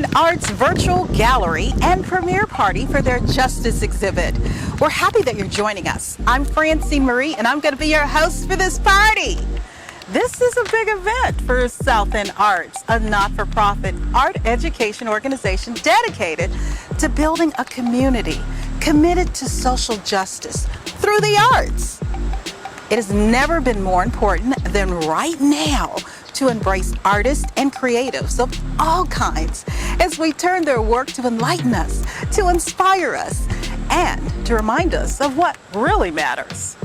SouthEnd ARTS virtual gallery and premiere party for their Justice exhibit. We're happy that you're joining us. I'm Francie Marie, and I'm going to be your host for this party. This is a big event for SouthEnd ARTS, a not-for-profit art education organization dedicated to building a community committed to social justice through the arts. It has never been more important than right now to embrace artists and creatives of all kinds as we turn their work to enlighten us, to inspire us, and to remind us of what really matters.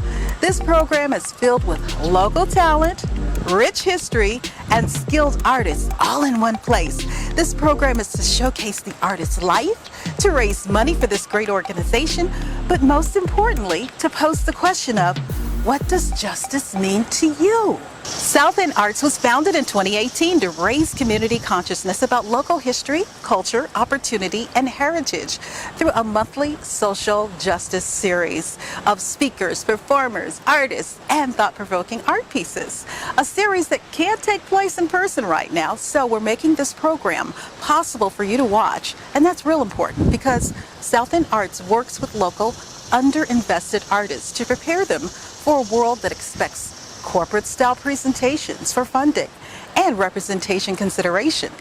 This program is filled with local talent, rich history, and skilled artists all in one place. This program is to showcase the artist's life, to raise money for this great organization, but most importantly, to pose the question of, what does justice mean to you? SouthEnd ARTS was founded in 2018 to raise community consciousness about local history, culture, opportunity, and heritage through a monthly social justice series of speakers, performers, artists, and thought-provoking art pieces. A series that can't take place in person right now, so we're making this program possible for you to watch. And that's real important because SouthEnd ARTS works with local underinvested artists to prepare them for a world that expects corporate-style presentations for funding and representation consideration.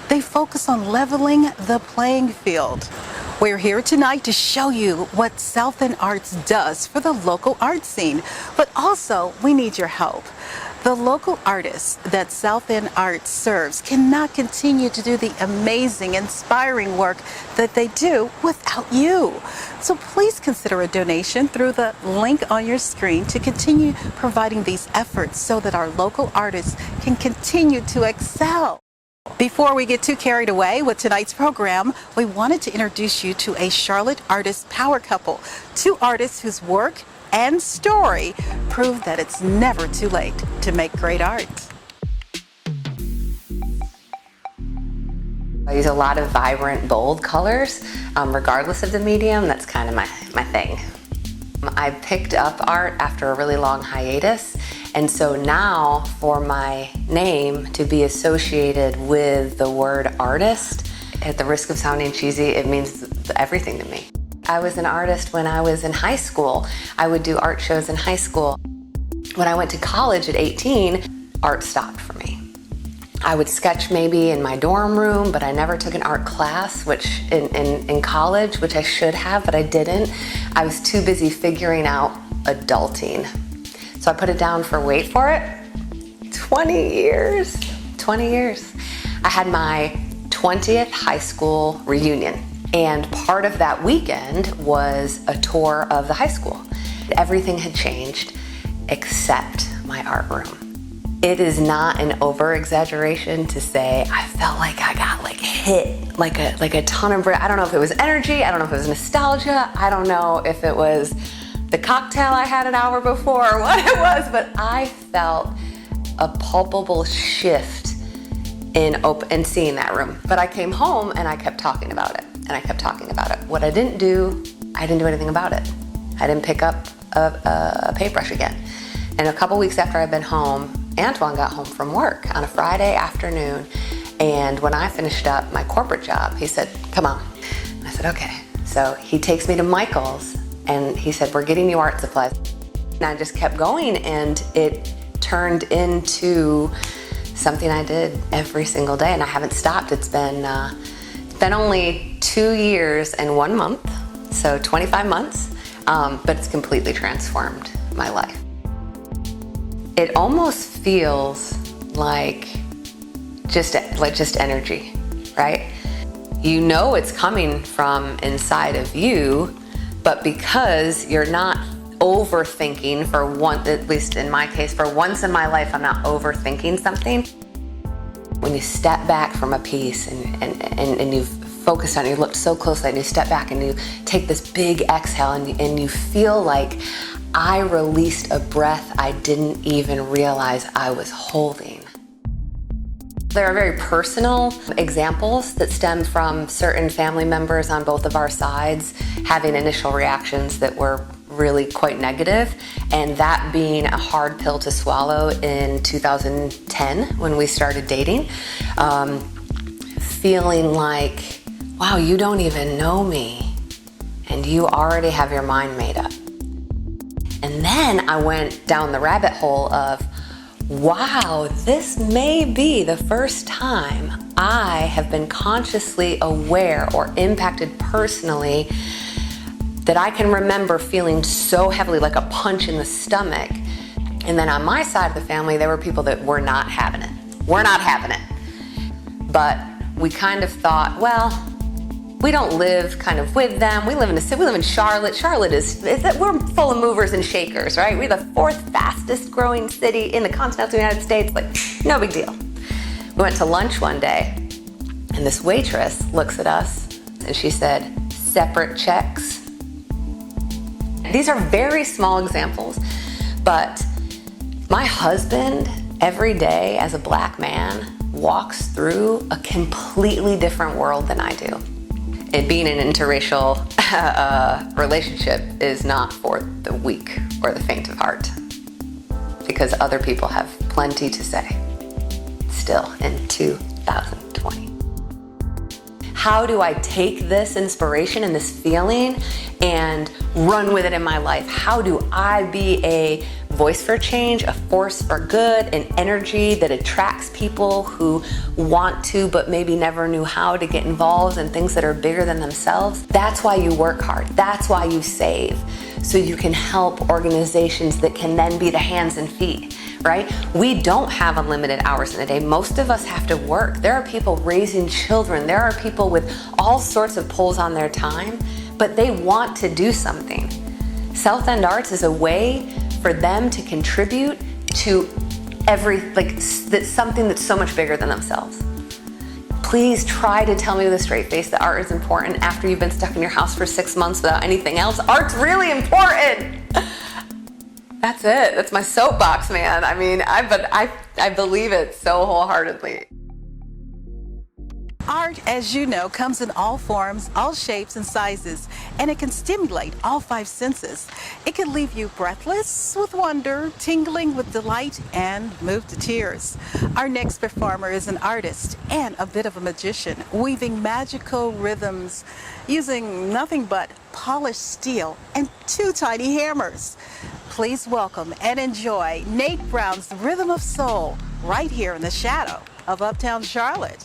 They focus on leveling the playing field. We're here tonight to show you what SouthEnd ARTS does for the local art scene, but also we need your help. The local artists that SouthEnd ARTS serves cannot continue to do the amazing, inspiring work that they do without you. So please consider a donation through the link on your screen to continue providing these efforts so that our local artists can continue to excel. Before we get too carried away with tonight's program, we wanted to introduce you to a Charlotte artist power couple, two artists whose work and story prove that it's never too late to make great art. I use a lot of vibrant, bold colors, regardless of the medium. That's kind of my thing. I picked up art after a really long hiatus, and so now for my name to be associated with the word artist, at the risk of sounding cheesy, it means everything to me. I was an artist when I was in high school. I would do art shows in high school. When I went to college at 18, art stopped for me. I would sketch maybe in my dorm room, but I never took an art class, which in college, which I should have, but I didn't. I was too busy figuring out adulting. So I put it down for, wait for it, 20 years. 20 years. I had my 20th high school reunion. And part of that weekend was a tour of the high school. Everything had changed except my art room. It is not an over-exaggeration to say I felt like I got hit like a ton of I don't know if it was energy, I don't know if it was nostalgia, I don't know if it was the cocktail I had an hour before or what it was, but I felt a palpable shift in seeing that room. But I came home and I kept talking about it. And I kept talking about it. What I didn't do anything about it. I didn't pick up a paintbrush again. And a couple weeks after I'd been home, Antoine got home from work on a Friday afternoon. And when I finished up my corporate job, he said, come on. I said, okay. So he takes me to Michael's and he said, we're getting you art supplies. And I just kept going and it turned into something I did every single day and I haven't stopped. It's been only 2 years and 1 month, so 25 months, but it's completely transformed my life. It almost feels like just energy, right? You know it's coming from inside of you, but because you're not overthinking for one, at least in my case, for once in my life, I'm not overthinking something. When you step back from a piece and you've focused on it, you looked so closely and you step back and you take this big exhale and you feel like I released a breath I didn't even realize I was holding. There are very personal examples that stem from certain family members on both of our sides having initial reactions that were really quite negative, and that being a hard pill to swallow in 2010 when we started dating. feeling like, wow, you don't even know me, and you already have your mind made up. And then I went down the rabbit hole of, wow, this may be the first time I have been consciously aware or impacted personally that I can remember feeling so heavily, like a punch in the stomach. And then on my side of the family, there were people that were not having it. We're not having it. But we kind of thought, well, we don't live kind of with them. We live in a city, we live in Charlotte. Charlotte we're full of movers and shakers, right? We're the 4th fastest growing city in the continental United States. Like, no big deal. We went to lunch one day, and this waitress looks at us, and she said, separate checks. These are very small examples, but my husband, every day as a Black man, walks through a completely different world than I do. And being in an interracial relationship is not for the weak or the faint of heart, because other people have plenty to say, still in 2020. How do I take this inspiration and this feeling and run with it in my life? How do I be a voice for change, a force for good, an energy that attracts people who want to but maybe never knew how to get involved in things that are bigger than themselves? That's why you work hard. That's why you save, so you can help organizations that can then be the hands and feet, right? We don't have unlimited hours in a day. Most of us have to work. There are people raising children. There are people with all sorts of pulls on their time, but they want to do something. SouthEnd ARTS is a way for them to contribute to that's something that's so much bigger than themselves. Please try to tell me with a straight face that art is important after you've been stuck in your house for 6 months without anything else. Art's really important. That's it. That's my soapbox, man. I mean, I believe it so wholeheartedly. Art, as you know, comes in all forms, all shapes and sizes, and it can stimulate all 5 senses. It can leave you breathless with wonder, tingling with delight, and moved to tears. Our next performer is an artist and a bit of a magician, weaving magical rhythms using nothing but polished steel and 2 tiny hammers. Please welcome and enjoy Nate Brown's Rhythm of Soul right here in the shadow of Uptown Charlotte.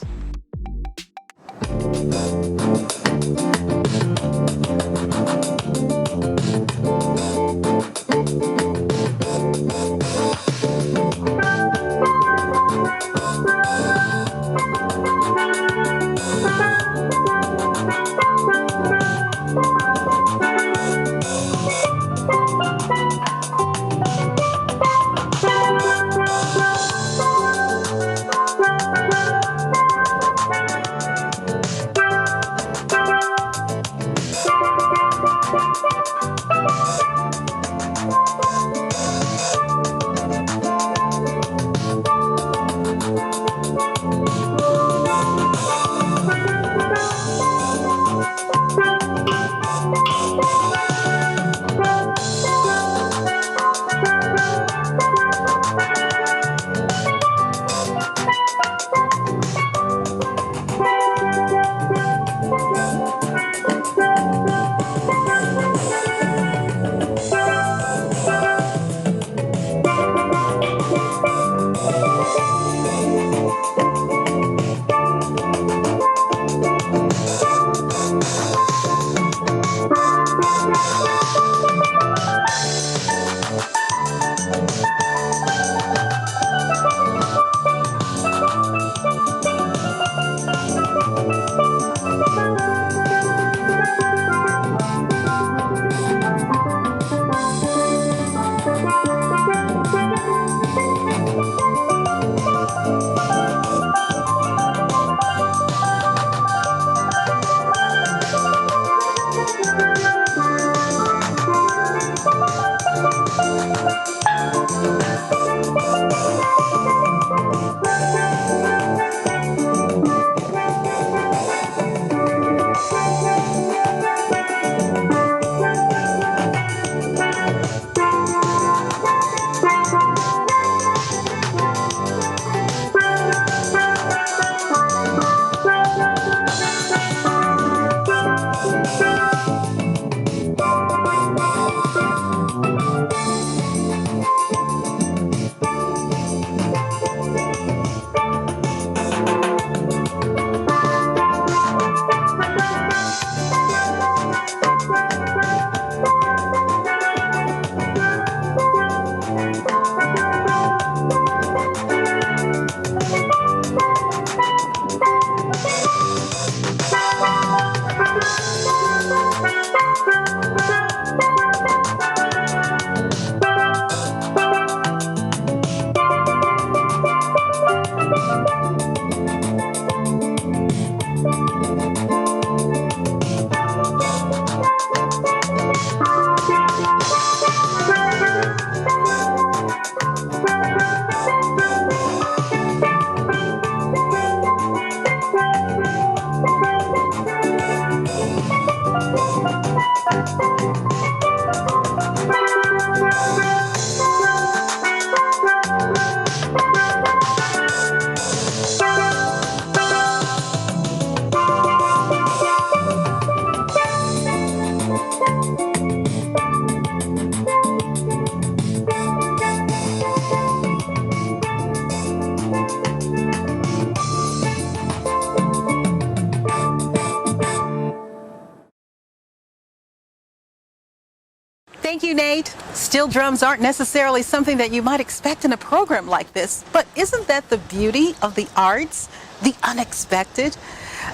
Thank you, Nate. Steel drums aren't necessarily something that you might expect in a program like this, but isn't that the beauty of the arts? The unexpected?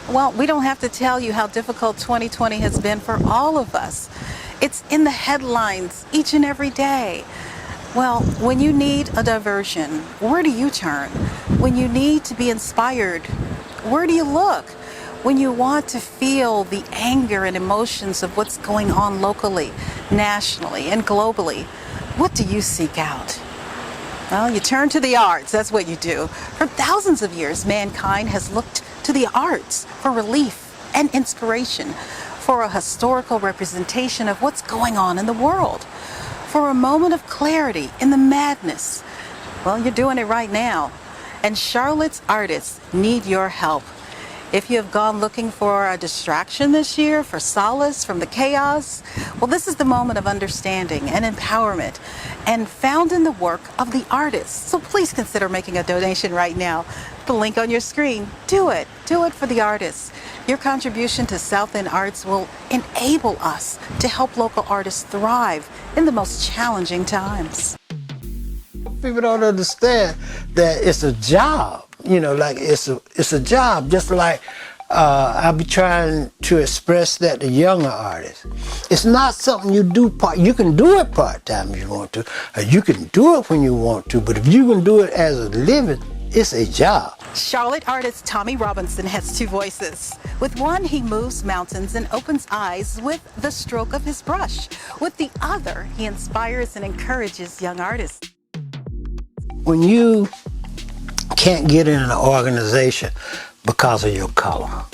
Well, we don't have to tell you how difficult 2020 has been for all of us. It's in the headlines each and every day. Well, when you need a diversion, where do you turn? When you need to be inspired, where do you look? When you want to feel the anger and emotions of what's going on locally, nationally, and globally, what do you seek out? Well, you turn to the arts. That's what you do. For thousands of years, mankind has looked to the arts for relief and inspiration, for a historical representation of what's going on in the world, for a moment of clarity in the madness. Well, you're doing it right now. And Charlotte's artists need your help. If you have gone looking for a distraction this year, for solace from the chaos, well, this is the moment of understanding and empowerment, and found in the work of the artists. So please consider making a donation right now. The link on your screen. Do it. Do it for the artists. Your contribution to SouthEnd ARTS will enable us to help local artists thrive in the most challenging times. People don't understand that it's a job. You know, like it's a job. Just like I'll be trying to express that to younger artists. It's not something you do You can do it part-time if you want to, or you can do it when you want to. But if you can do it as a living, it's a job. Charlotte artist Tommy Robinson has two voices. With one, he moves mountains and opens eyes with the stroke of his brush. With the other, he inspires and encourages young artists. When you can't get in an organization because of your color,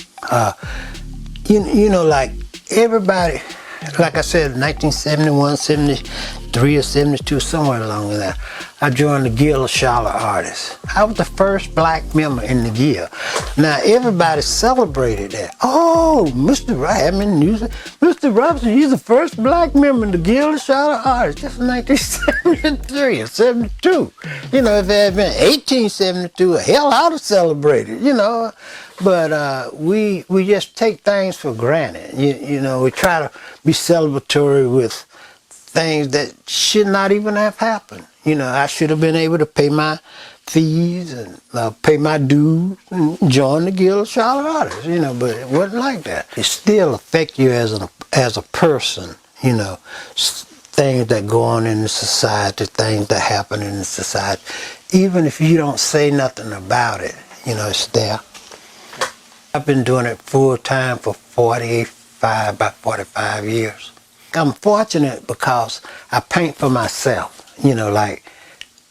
you know, like everybody, like I said, 1971, 73 or 72, somewhere along there, I joined the Guild of Charlotte Artists. I was the first black member in the Guild. Now everybody celebrated that. Oh, Mr. Mr. Robinson, he's the first black member in the Guild of Charlotte Artists. That's 1973 or 72. You know, if it had been 1872, hell, I'd have celebrated, you know. But we just take things for granted. You know, we try to be celebratory with things that should not even have happened. You know, I should have been able to pay my fees and pay my dues and join the Guild of Charlotte Artists, you know, but it wasn't like that. It still affects you as a person, you know, things that go on in the society, things that happen in the society. Even if you don't say nothing about it, you know, it's there. I've been doing it full time for about 45 years. I'm fortunate because I paint for myself. You know, like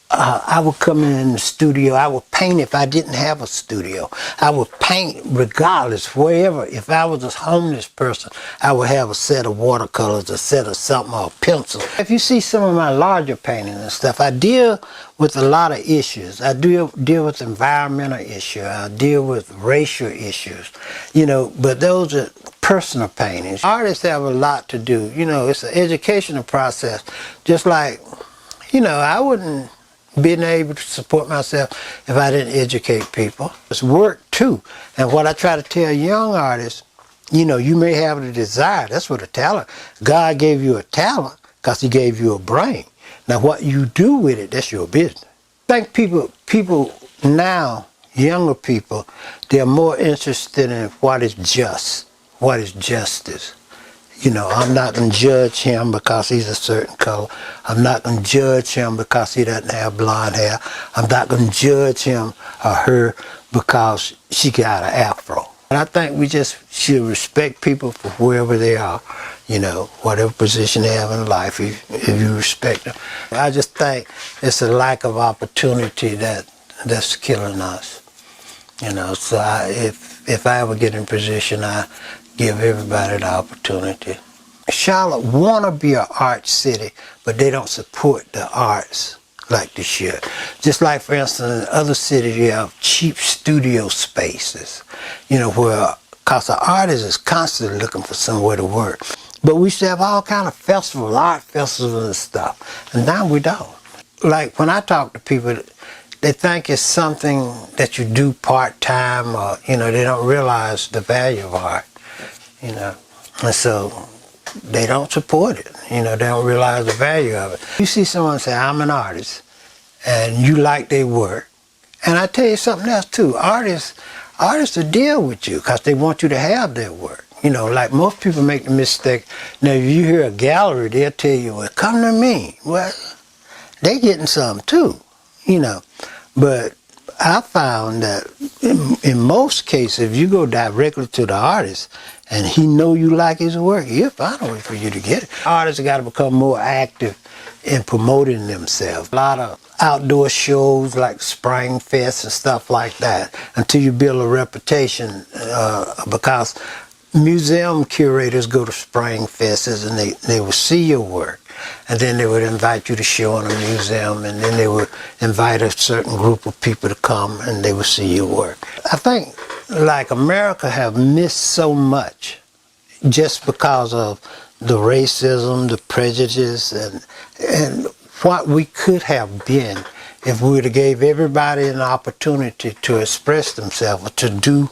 I would come in the studio, I would paint if I didn't have a studio. I would paint regardless, wherever. If I was a homeless person, I would have a set of watercolors, a set of something, or a pencil. If you see some of my larger paintings and stuff, I deal with a lot of issues. I deal with environmental issues. I deal with racial issues, you know, but those are personal paintings. Artists have a lot to do. You know, it's an educational process. Just like, you know, I wouldn't been able to support myself if I didn't educate people. It's work too. And what I try to tell young artists, you know, you may have the desire. That's what a talent. God gave you a talent because he gave you a brain. Now what you do with it, that's your business. I think people now, younger people, they're more interested in what is just, what is justice. You know, I'm not going to judge him because he's a certain color. I'm not going to judge him because he doesn't have blonde hair. I'm not going to judge him or her because she got an afro. And I think we just should respect people for wherever they are, you know, whatever position they have in life, if you respect them. I just think it's a lack of opportunity that's killing us. You know, so if I ever get in position, I give everybody the opportunity. Charlotte want to be an art city, but they don't support the arts like they should. Just like, for instance, in other cities, you have cheap studio spaces, you know, where, because the artist is constantly looking for somewhere to work. But we used to have all kind of festivals, art festivals and stuff, and now we don't. Like, when I talk to people, they think it's something that you do part-time, or, you know, they don't realize the value of art. You know, and so they don't support it. You know, they don't realize the value of it. You see someone say, I'm an artist, and you like their work. And I tell you something else too, artists will deal with you because they want you to have their work. You know, like most people make the mistake. Now, if you hear a gallery, they'll tell you, well, come to me. Well, they getting some too, you know. But I found that in most cases, if you go directly to the artist and he know you like his work, he'll find a way for you to get it. Artists got to become more active in promoting themselves. A lot of outdoor shows like Spring Fest and stuff like that until you build a reputation because museum curators go to Spring Fests and they will see your work. And then they would invite you to show in a museum, and then they would invite a certain group of people to come and they would see your work. I think, like, America have missed so much just because of the racism, the prejudice, and what we could have been if we would have gave everybody an opportunity to express themselves, or to do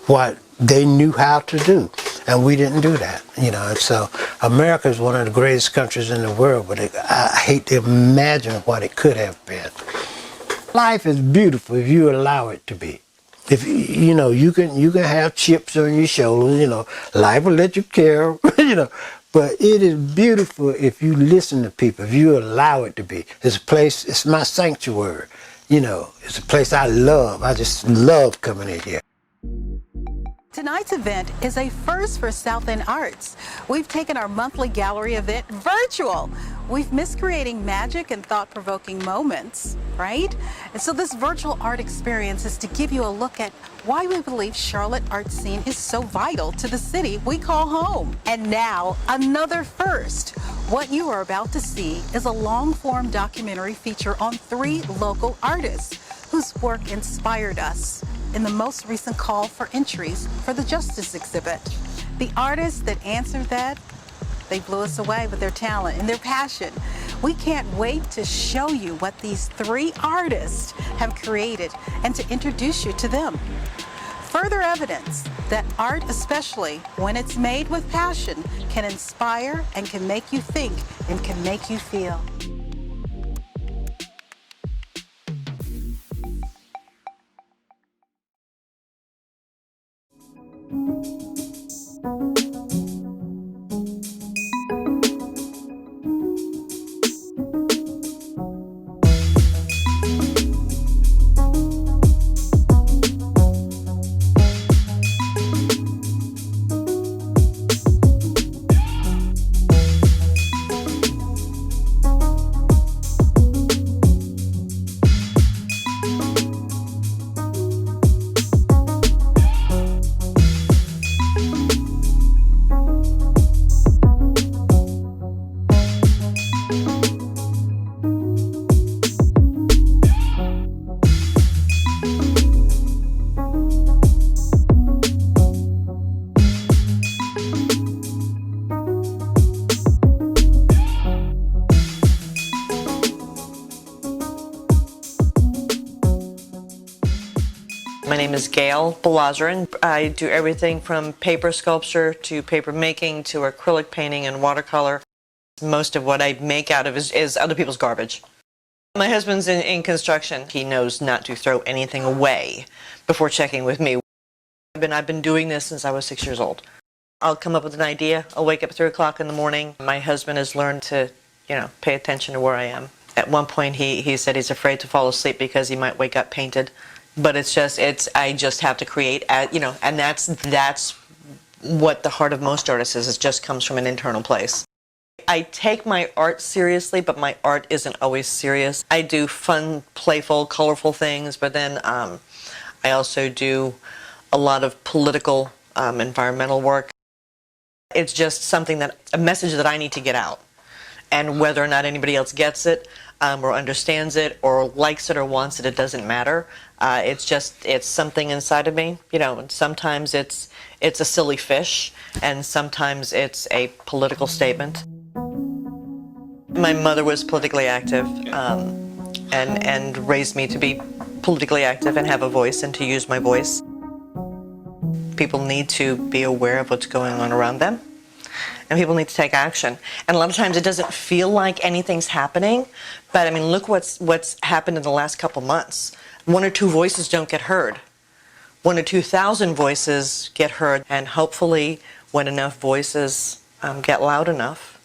what they knew how to do. And we didn't do that, you know. And so America is one of the greatest countries in the world, but I hate to imagine what it could have been. Life is beautiful if you allow it to be. If you know, you can have chips on your shoulders, you know, life will let you care, you know. But it is beautiful if you listen to people, if you allow it to be. It's a place, it's my sanctuary, you know. It's a place I love. I just love coming in here. Tonight's event is a first for SouthEnd ARTS. We've taken our monthly gallery event virtual. We've missed creating magic and thought-provoking moments, right? And so this virtual art experience is to give you a look at why we believe Charlotte art scene is so vital to the city we call home. And now, another first. What you are about to see is a long-form documentary feature on 3 local artists whose work inspired us in the most recent call for entries for the Justice exhibit. The artists that answered that, they blew us away with their talent and their passion. We can't wait to show you what these 3 artists have created and to introduce you to them. Further evidence that art, especially when it's made with passion, can inspire and can make you think and can make you feel. My name is Gail Balazarin. I do everything from paper sculpture to paper making to acrylic painting and watercolor. Most of what I make out of is other people's garbage. My husband's in construction. He knows not to throw anything away before checking with me. I've been doing this since I was 6 years old. I'll come up with an idea. I'll wake up at 3 o'clock in the morning. My husband has learned to, pay attention to where I am. At one point he said he's afraid to fall asleep because he might wake up painted. But I just have to create, and that's what the heart of most artists is. It just comes from an internal place. I take my art seriously, but my art isn't always serious. I do fun, playful, colorful things, but then I also do a lot of political, environmental work. It's just a message that I need to get out. And whether or not anybody else gets it, or understands it, or likes it, or wants it, it doesn't matter. It's something inside of me, and sometimes it's a silly fish, and sometimes it's a political statement. My mother was politically active, and raised me to be politically active and have a voice and to use my voice. People need to be aware of what's going on around them, and people need to take action. And a lot of times it doesn't feel like anything's happening, but I mean, look what's happened in the last couple months. 1 or 2 voices don't get heard. 1 or 2,000 voices get heard, and hopefully when enough voices get loud enough,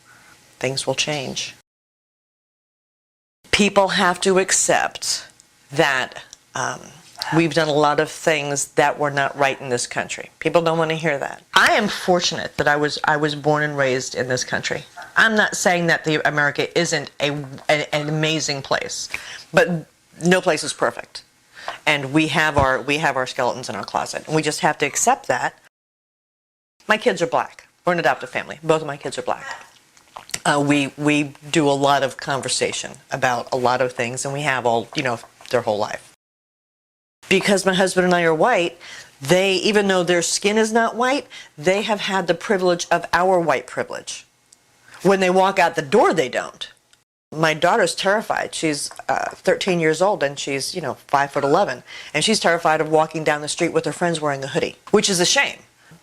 things will change. People have to accept that we've done a lot of things that were not right in this country. People don't want to hear that. I am fortunate that I was born and raised in this country. I'm not saying that America isn't an amazing place, but no place is perfect. And we have our skeletons in our closet. And we just have to accept that. My kids are black. We're an adoptive family. Both of my kids are black. We do a lot of conversation about a lot of things, and we have all, their whole life. Because my husband and I are white, even though their skin is not white, they have had the privilege of our white privilege. When they walk out the door, they don't. My daughter's terrified. She's 13 years old, and she's, 5'11", and she's terrified of walking down the street with her friends wearing a hoodie, which is a shame.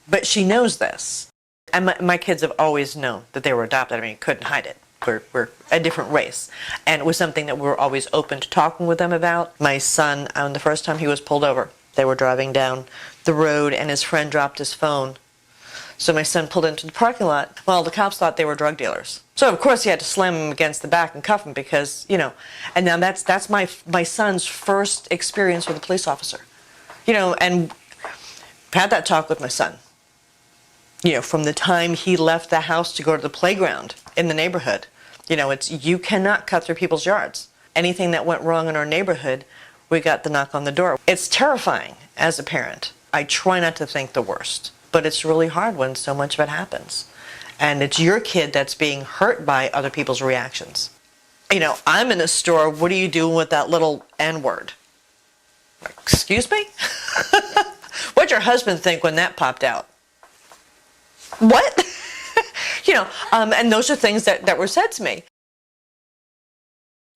But she knows this. And my kids have always known that they were adopted. I mean, couldn't hide it. We're a different race. And it was something that we were always open to talking with them about. My son, the first time he was pulled over, they were driving down the road, and his friend dropped his phone. So my son pulled into the parking lot. Well, the cops thought they were drug dealers. So, of course, he had to slam him against the back and cuff him because, and now that's my son's first experience with a police officer. And had that talk with my son. From the time he left the house to go to the playground in the neighborhood. You cannot cut through people's yards. Anything that went wrong in our neighborhood, we got the knock on the door. It's terrifying as a parent. I try not to think the worst, but it's really hard when so much of it happens. And it's your kid that's being hurt by other people's reactions. I'm in a store, what are you doing with that little N-word? Excuse me? What'd your husband think when that popped out? What? And those are things that were said to me.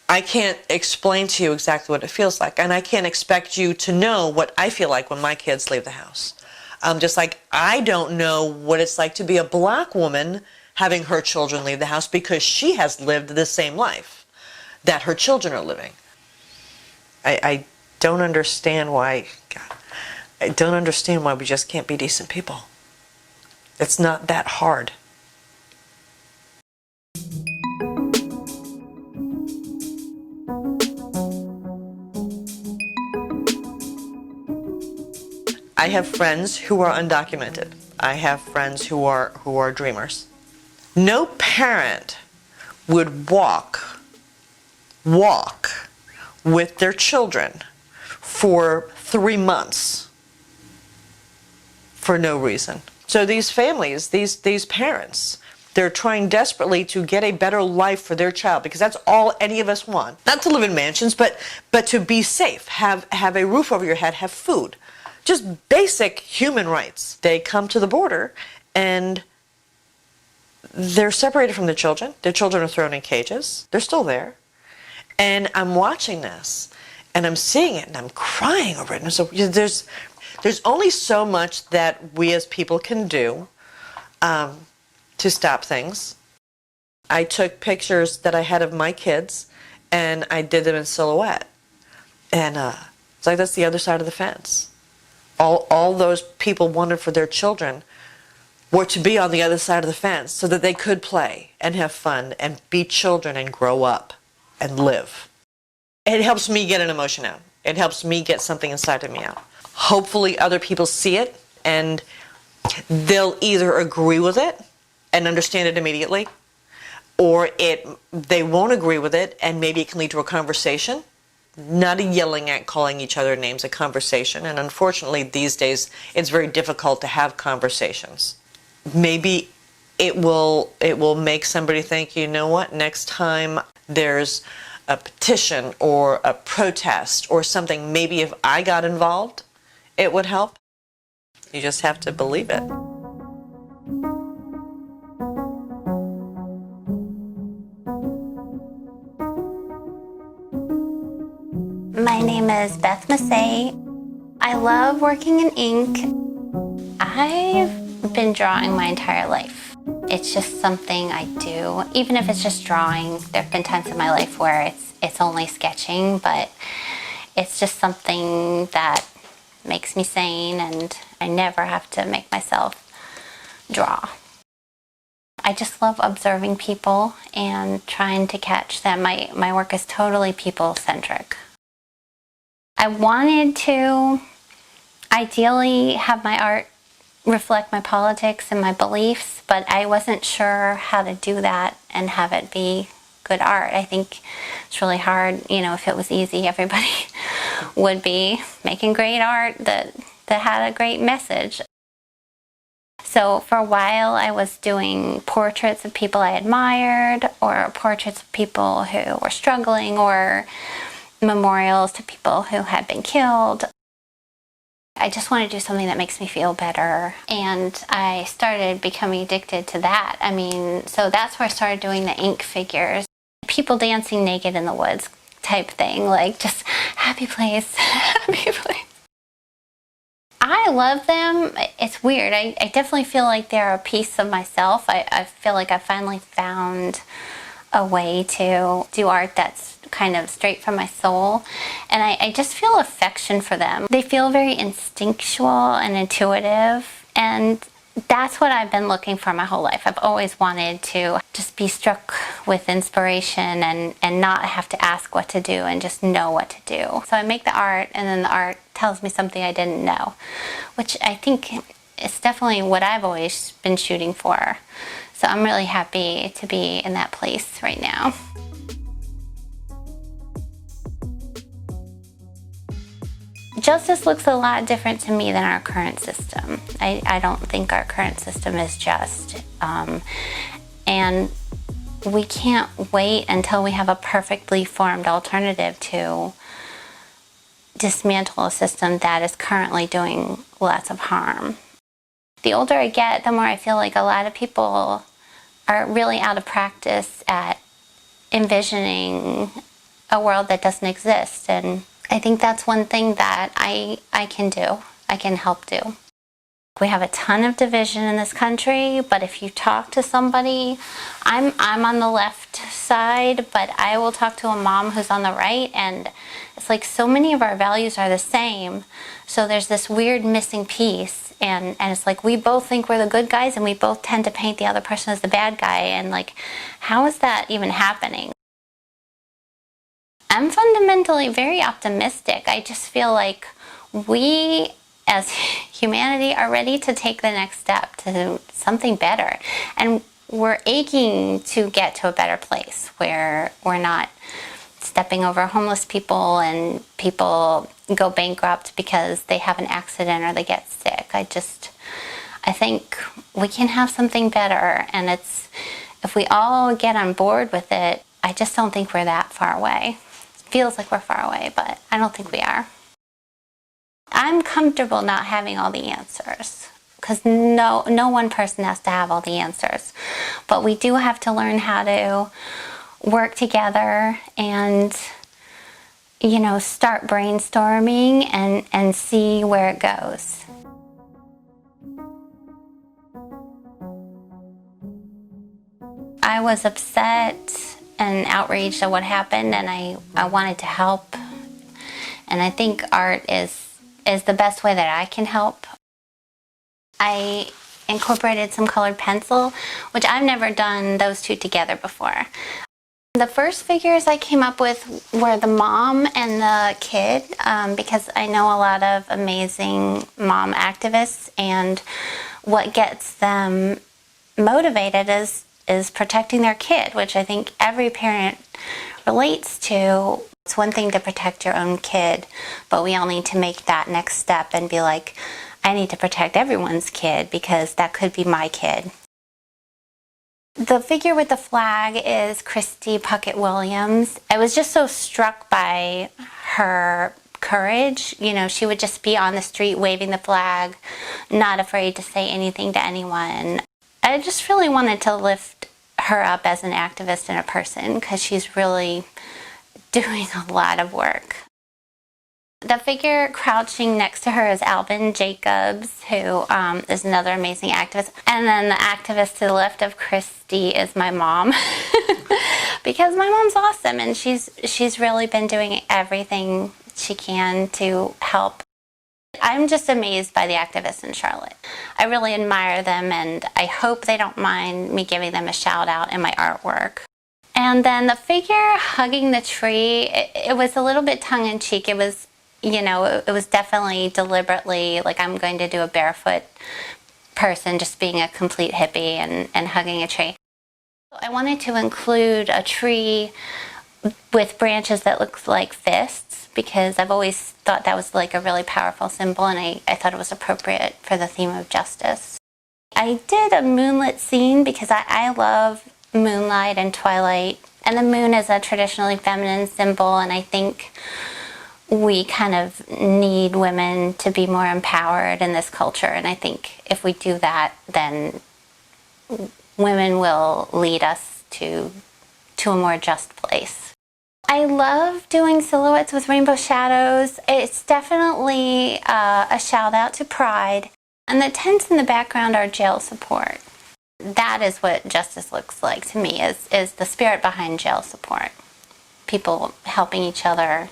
I can't explain to you exactly what it feels like, and I can't expect you to know what I feel like when my kids leave the house. Just like I don't know what it's like to be a black woman having her children leave the house because she has lived the same life that her children are living. I don't understand why, God, I don't understand why we just can't be decent people. It's not that hard. I have friends who are undocumented. I have friends who are dreamers. No parent would walk with their children for 3 months for no reason. So these families, these parents, they're trying desperately to get a better life for their child because that's all any of us want. Not to live in mansions, but to be safe, have a roof over your head, have food. Just basic human rights. They come to the border and they're separated from their children. Their children are thrown in cages. They're still there. And I'm watching this and I'm seeing it and I'm crying over it. And so there's only so much that we as people can do to stop things. I took pictures that I had of my kids and I did them in silhouette. And it's like that's the other side of the fence. All those people wanted for their children were to be on the other side of the fence so that they could play and have fun and be children and grow up and live. It helps me get an emotion out. It helps me get something inside of me out. Hopefully other people see it and they'll either agree with it and understand it immediately, or they won't agree with it and maybe it can lead to a conversation. Not a yelling at, calling each other names, a conversation. And unfortunately, these days, it's very difficult to have conversations. Maybe it will make somebody think, you know what, next time there's a petition or a protest or something, maybe if I got involved, it would help. You just have to believe it. My name is Beth Massey. I love working in ink. I've been drawing my entire life. It's just something I do. Even if it's just drawing, there have been times in my life where it's only sketching, but it's just something that makes me sane, and I never have to make myself draw. I just love observing people and trying to catch them. My work is totally people-centric. I wanted to ideally have my art reflect my politics and my beliefs, but I wasn't sure how to do that and have it be good art. I think it's really hard. You know, if it was easy, everybody would be making great art that had a great message. So for a while I was doing portraits of people I admired, or portraits of people who were struggling, or memorials to people who had been killed. I just want to do something that makes me feel better, and I started becoming addicted to that. I mean, so that's where I started doing the ink figures. People dancing naked in the woods type thing, like just happy place, happy place. I love them. It's weird. I definitely feel like they're a piece of myself. I feel like I finally found a way to do art that's kind of straight from my soul, and I just feel affection for them. They feel very instinctual and intuitive, and that's what I've been looking for my whole life. I've always wanted to just be struck with inspiration and not have to ask what to do and just know what to do. So I make the art, and then the art tells me something I didn't know, which I think is definitely what I've always been shooting for. So I'm really happy to be in that place right now. Justice looks a lot different to me than our current system. I don't think our current system is just. And we can't wait until we have a perfectly formed alternative to dismantle a system that is currently doing lots of harm. The older I get, the more I feel like a lot of people are really out of practice at envisioning a world that doesn't exist, and I think that's one thing that I can do, I can help do. We have a ton of division in this country, but if you talk to somebody, I'm on the left side, but I will talk to a mom who's on the right, and it's like so many of our values are the same, so there's this weird missing piece, and it's like we both think we're the good guys, and we both tend to paint the other person as the bad guy, and like, how is that even happening? I'm fundamentally very optimistic. I just feel like we as humanity are ready to take the next step to something better. And we're aching to get to a better place where we're not stepping over homeless people and people go bankrupt because they have an accident or they get sick. I think we can have something better, and if we all get on board with it, I just don't think we're that far away. Feels like we're far away, but I don't think we are. I'm comfortable not having all the answers, because no one person has to have all the answers. But we do have to learn how to work together and, you know, start brainstorming and see where it goes. I was upset and outraged at what happened, and I wanted to help. And I think art is the best way that I can help. I incorporated some colored pencil, which I've never done those two together before. The first figures I came up with were the mom and the kid, because I know a lot of amazing mom activists, and what gets them motivated is protecting their kid, which I think every parent relates to. It's one thing to protect your own kid, but we all need to make that next step and be like, I need to protect everyone's kid because that could be my kid. The figure with the flag is Christy Puckett Williams. I was just so struck by her courage. You know, she would just be on the street waving the flag, not afraid to say anything to anyone. I just really wanted to lift her up as an activist and a person, because she's really doing a lot of work. The figure crouching next to her is Alvin Jacobs, who is another amazing activist. And then the activist to the left of Christy is my mom. Because my mom's awesome, and she's really been doing everything she can to help. I'm just amazed by the activists in Charlotte. I really admire them, and I hope they don't mind me giving them a shout out in my artwork. And then the figure hugging the tree, it was a little bit tongue-in-cheek. It was, it was definitely deliberately like I'm going to do a barefoot person just being a complete hippie and hugging a tree. I wanted to include a tree with branches that look like fists because I've always thought that was like a really powerful symbol, and I thought it was appropriate for the theme of justice. I did a moonlit scene because I love moonlight and twilight, and the moon is a traditionally feminine symbol, and I think we kind of need women to be more empowered in this culture, and I think if we do that, then women will lead us to a more just place. I love doing silhouettes with rainbow shadows. It's definitely a shout out to Pride, and the tents in the background are jail support. That is what justice looks like to me, is the spirit behind jail support. People helping each other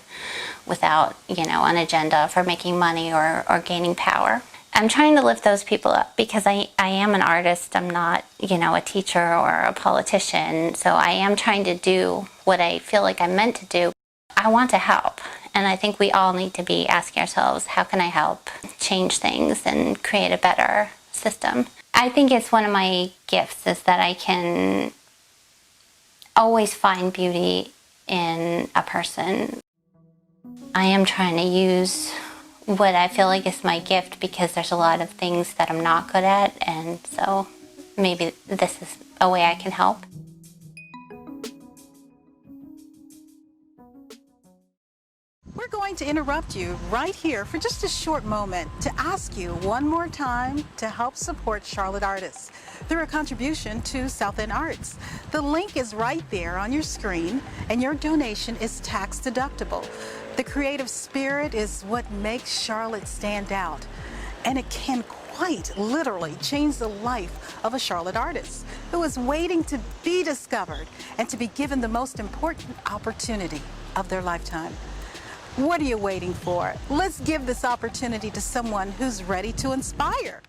without, an agenda for making money or gaining power. I'm trying to lift those people up because I am an artist. I'm not, a teacher or a politician. So I am trying to do what I feel like I'm meant to do. I want to help. And I think we all need to be asking ourselves, how can I help change things and create a better system? I think it's one of my gifts is that I can always find beauty in a person. I am trying to use what I feel like is my gift because there's a lot of things that I'm not good at, and so maybe this is a way I can help. We're going to interrupt you right here for just a short moment to ask you one more time to help support Charlotte artists through a contribution to SouthEnd ARTS. The link is right there on your screen, and your donation is tax deductible. The creative spirit is what makes Charlotte stand out, and it can quite literally change the life of a Charlotte artist who is waiting to be discovered and to be given the most important opportunity of their lifetime. What are you waiting for? Let's give this opportunity to someone who's ready to inspire.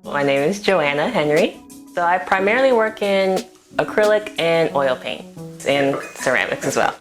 My name is Joanna Henry. So I primarily work in acrylic and oil paint and ceramics as well.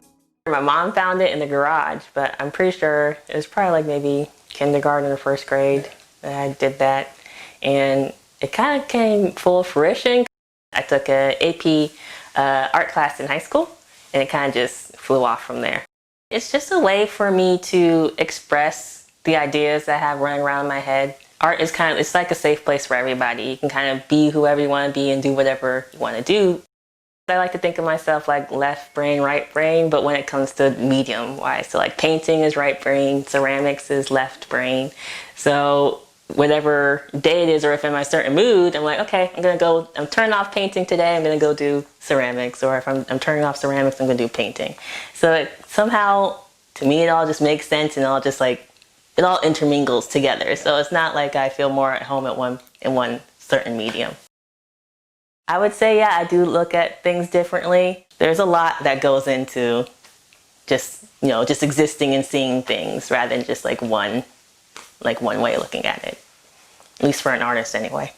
My mom found it in the garage, but I'm pretty sure it was probably like maybe kindergarten or first grade that I did that. And it kind of came full fruition. I took an AP art class in high school, and it kind of just flew off from there. It's just a way for me to express the ideas I have running around in my head. Art is it's like a safe place for everybody. You can kind of be whoever you want to be and do whatever you want to do. I like to think of myself like left brain, right brain, but when it comes to medium wise, so like painting is right brain, ceramics is left brain. So whatever day it is, or if I'm in a certain mood, I'm like, okay, I'm turning off painting today, I'm gonna go do ceramics, or if I'm turning off ceramics, I'm gonna do painting. So somehow, to me, it all just makes sense, and it all intermingles together. So it's not like I feel more at home in one certain medium. I would say, yeah, I do look at things differently. There's a lot that goes into just existing and seeing things rather than just one way of looking at it. At least for an artist anyway.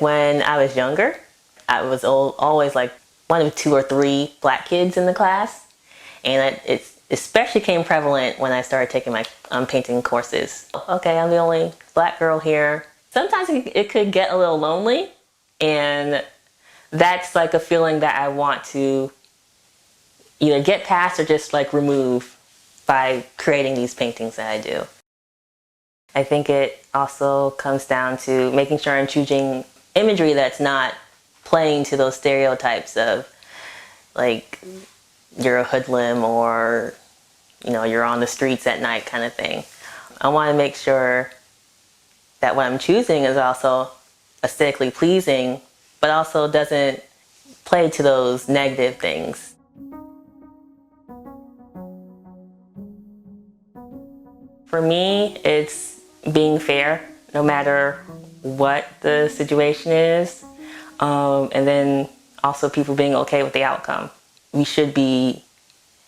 When I was younger, I was always like one of 2 or 3 black kids in the class. And it especially became prevalent when I started taking my painting courses. Okay, I'm the only black girl here. Sometimes it could get a little lonely, and that's like a feeling that I want to either get past or just remove by creating these paintings that I do. I think it also comes down to making sure I'm choosing imagery that's not playing to those stereotypes of you're a hoodlum or you're on the streets at night kind of thing. I want to make sure that what I'm choosing is also aesthetically pleasing, but also doesn't play to those negative things. For me, it's being fair, no matter what the situation is, and then also people being okay with the outcome. We should be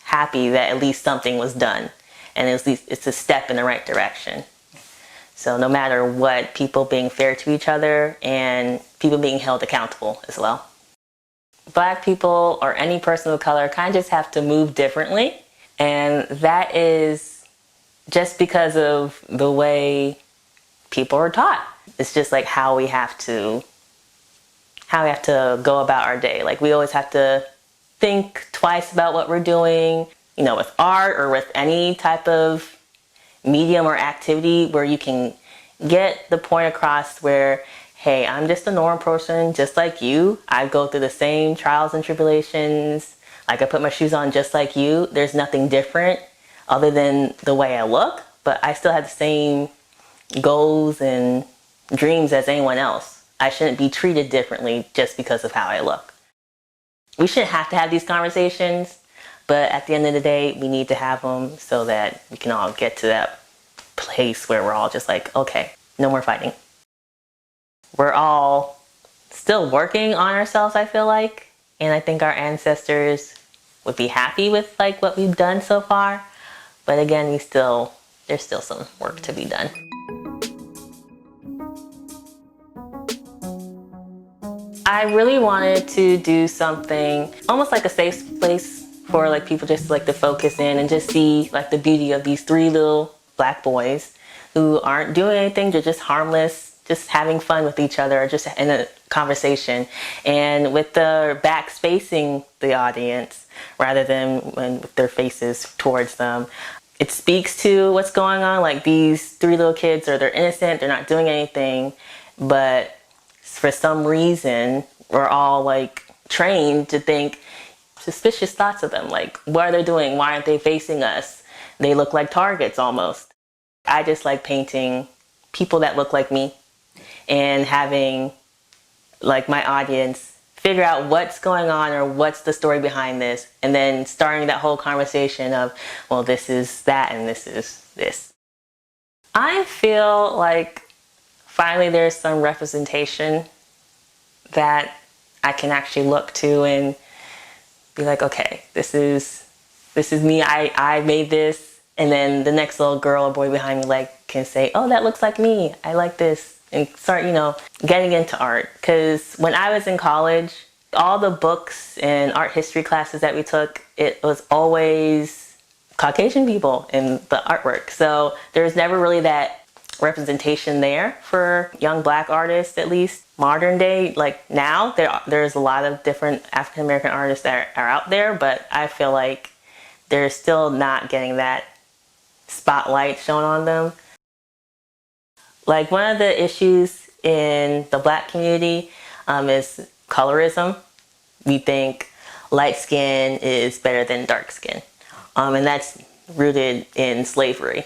happy that at least something was done, and at least it's a step in the right direction. So no matter what, people being fair to each other and people being held accountable as well. Black people or any person of color kind of just have to move differently, and that is just because of the way people are taught. It's just like how we have to go about our day. Like, we always have to think twice about what we're doing, you know, with art or with any type of medium or activity where you can get the point across where, hey, I'm just a normal person just like you. I go through the same trials and tribulations. Like, I put my shoes on just like you. There's nothing different other than the way I look, but I still have the same goals and dreams as anyone else. I shouldn't be treated differently just because of how I look. We shouldn't have to have these conversations, but at the end of the day, we need to have them so that we can all get to that place where we're all just like, okay, no more fighting. We're all still working on ourselves, I feel like, and I think our ancestors would be happy with like what we've done so far. But again, there's still some work to be done. I really wanted to do something almost like a safe place for like people just like to focus in and just see like the beauty of these three little Black boys who aren't doing anything. They're just harmless, just having fun with each other, just in a conversation, and with their backs facing the audience rather than with their faces towards them. It speaks to what's going on. Like, these three little kids they're innocent, they're not doing anything, but for some reason we're all like trained to think suspicious thoughts of them. Like, what are they doing? Why aren't they facing us? They look like targets almost. I just like painting people that look like me and having like my audience figure out what's going on or what's the story behind this, and then starting that whole conversation of, well, this is that and this is this. I feel like finally there's some representation that I can actually look to and be like, okay, this is me. I made this. And then the next little girl or boy behind me like can say, oh, that looks like me. I like this. And start, getting into art. Because when I was in college, all the books and art history classes that we took, it was always Caucasian people in the artwork. So there was never really that representation there for young Black artists, at least. Modern day, like now, there's a lot of different African American artists that are out there, but I feel like they're still not getting that spotlight shown on them. Like, one of the issues in the Black community is colorism. We think light skin is better than dark skin, and that's rooted in slavery.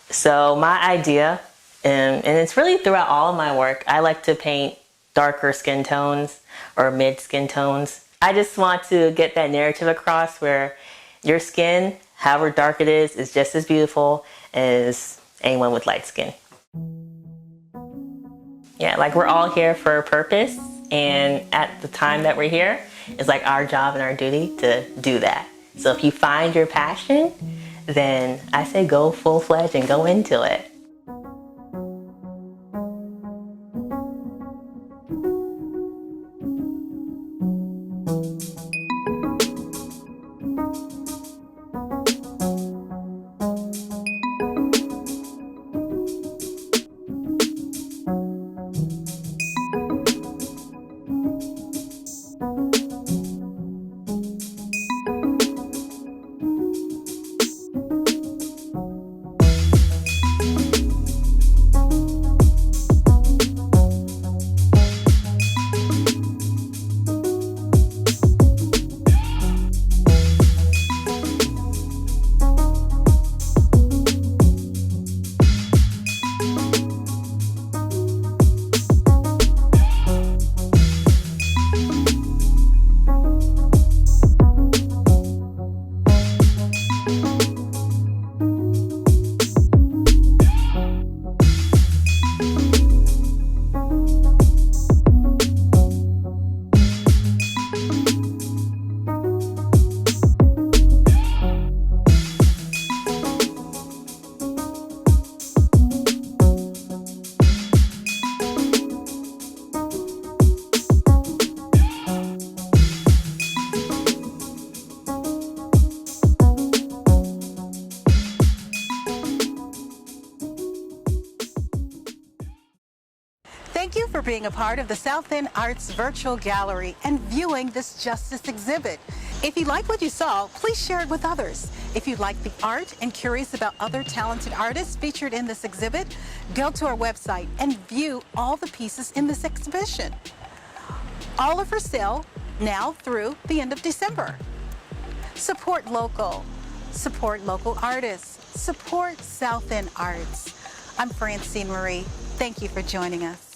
So my idea, and it's really throughout all of my work, I like to paint darker skin tones or mid skin tones. I just want to get that narrative across where your skin, however dark it is just as beautiful as anyone with light skin. Yeah, like, we're all here for a purpose, and at the time that we're here, it's like our job and our duty to do that. So if you find your passion, then I say go full-fledged and go into it. Thank you for being a part of the SouthEnd ARTS virtual gallery and viewing this Justice exhibit. If you like what you saw, please share it with others. If you like the art and curious about other talented artists featured in this exhibit, go to our website and view all the pieces in this exhibition. All are for sale now through the end of December. Support local artists, support SouthEnd ARTS. I'm Francine Marie. Thank you for joining us.